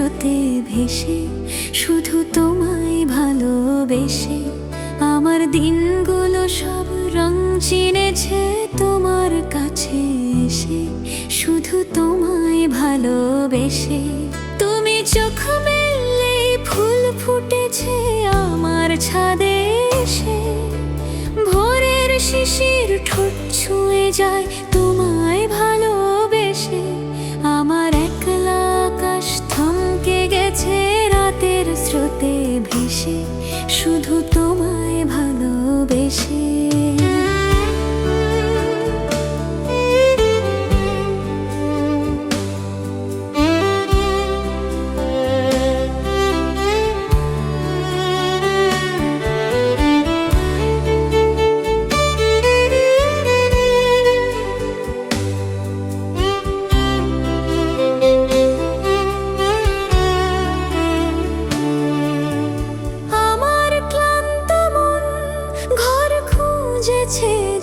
স্রোতে ভেসে, শুধু তোমায় ভালোবেসে। আমার দিনগুলো সব রং চিনেছে তোমার কাছে এসে, শুধু তোমায় ভালোবেসে। তুমি চোখ মেললেই ফুল ফুটেছে আমার ছাদে এসে, ভোরের শিশির ঠোঁট ছুঁয়ে যায় তোমায় ভালোবেসে। আমার একলা আকাশ থমকে গেছে রাতের স্রোতে ভেসে, শুধু তোমায় ভালোবেসে।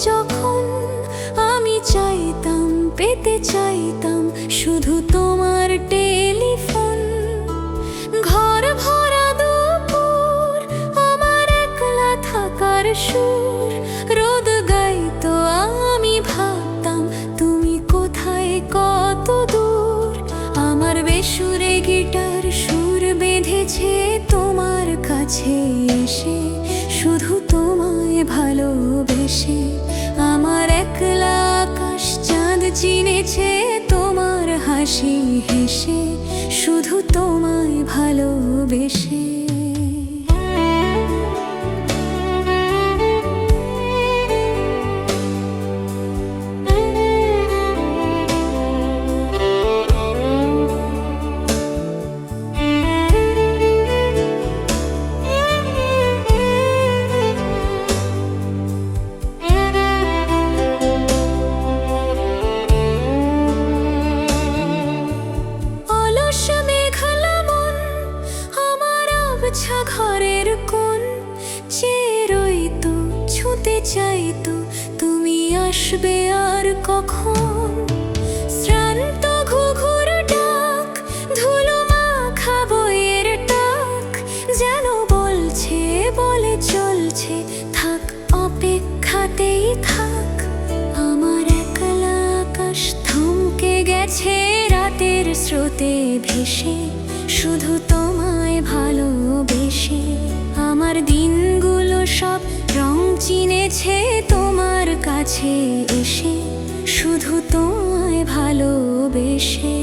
যখন আমি চাইতাম, পেতে চাইতাম শুধু তোমার টেলিফোন। ঘর ভরা দুপুর, আমার একলা থাকার সুর রোদ গাইতো, আমি ভাবতাম তুমি কোথায়, কত দূর। আমার বেসুরে গিটার সুর বেঁধেছে তোমার কাছে এসে, শুধু তোমায় ভালোবেসে। আমার একলা আকাশ চাঁদ চিনেছে তোমার হাসি হেসে, শুধু তোমায় ভালোবেসে। ঘরের কোণ চেয়ে রইতো, ছুঁতে চাইতো তুমি আসবে আর কখন। শ্রান্ত ঘুঘুর ডাক, ধুলো মাখা বইয়ের টাক, যেন বলছে, বলে চলছে থাক, অপেক্ষাতেই থাক। আমার একলা আকাশ থমকে গেছে রাতের স্রোতে ভেসে, শুধু তোমায় ভালোবেসে। আমার দিনগুলো সব রং চিনেছে তোমার কাছে এসে, শুধু তোমায় ভালোবেসে।